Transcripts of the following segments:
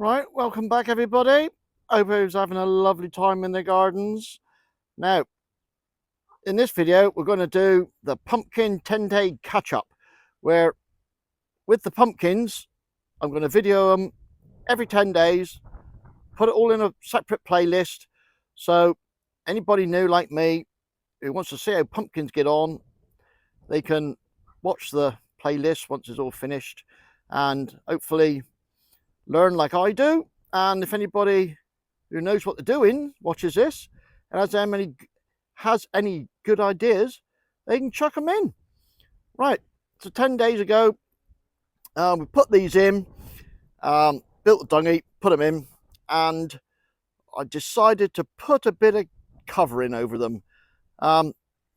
Right, welcome back everybody. Hope everyone's having a lovely time in their gardens. Now, in this video, we're going to do the pumpkin 10-day catch-up, where with the pumpkins, I'm going to video them every 10 days, put it all in a separate playlist, so anybody new like me who wants to see how pumpkins get on, they can watch the playlist once it's all finished and hopefully learn like I do. And if anybody who knows what they're doing watches this and has any good ideas, they can chuck them in. Right, so 10 days ago, we put these in, built the dung heap, put them in, and I decided to put a bit of covering over them.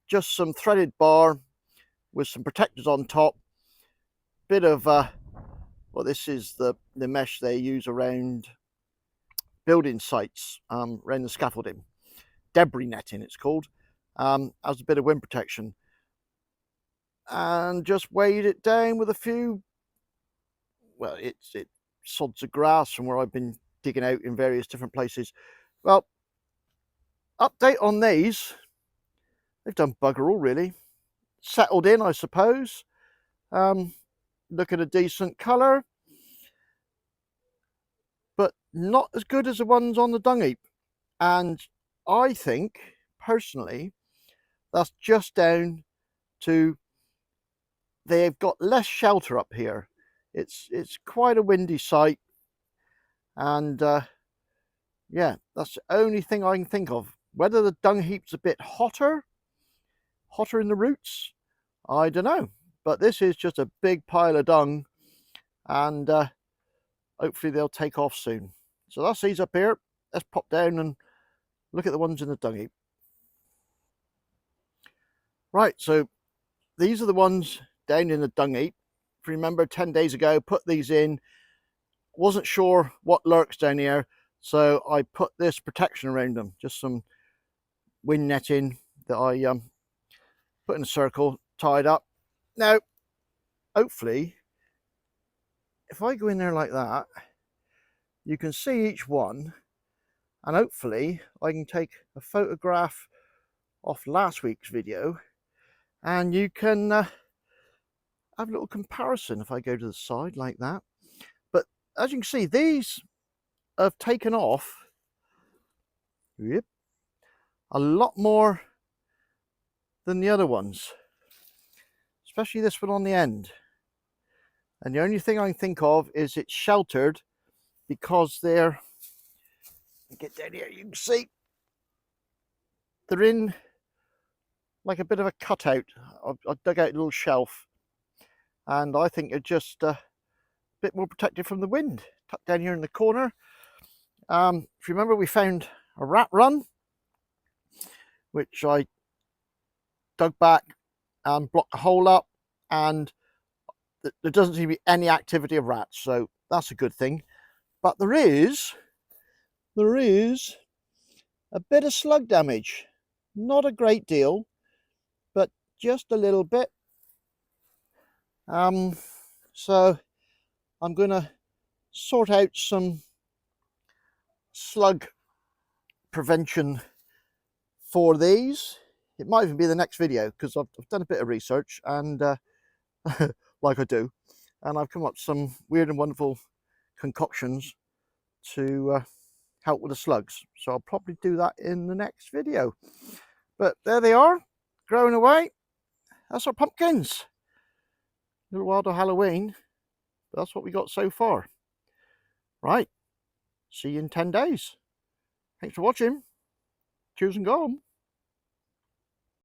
Just some threaded bar with some protectors on top, bit of well, this is the mesh they use around building sites, around the scaffolding, debris netting it's called, as a bit of wind protection, and just weighed it down with a few, well, it sods of grass from where I've been digging out in various different places. Well, update on these, they've done bugger all really, settled in I suppose, look at a decent colour, but not as good as the ones on the dung heap. And I think personally that's just down to they've got less shelter up here. It's quite a windy site, and yeah, that's the only thing I can think of. Whether the dung heap's a bit hotter in the roots, I don't know, but this is just a big pile of dung, and hopefully they'll take off soon. So that's these up here. Let's pop down and look at the ones in the dung heap. Right, so these are the ones down in the dung heap. If you remember 10 days ago, put these in, wasn't sure what lurks down here, so I put this protection around them, just some wind netting that I put in a circle, tied up. Now, hopefully, if I go in there like that, you can see each one, and hopefully I can take a photograph off last week's video, and you can have a little comparison if I go to the side like that. But as you can see, these have taken off a lot more than the other ones, especially this one on the end. And the only thing I can think of is it's sheltered because they're, get down here, you can see they're in like a bit of a cutout. I've dug out a little shelf, and I think they're just a bit more protected from the wind. Tucked down here in the corner. If you remember, we found a rat run, which I dug back and blocked the hole up, and there doesn't seem to be any activity of rats, so that's a good thing. But there is a bit of slug damage, not a great deal, but just a little bit. So I'm going to sort out some slug prevention for these. It might even be the next video, because I've done a bit of research, and like I do, and I've come up with some weird and wonderful concoctions to help with the slugs. So I'll probably do that in the next video. But there they are, growing away. That's our pumpkins. A little while to Halloween, but that's what we got so far. Right, see you in 10 days. Thanks for watching. Cheers and go.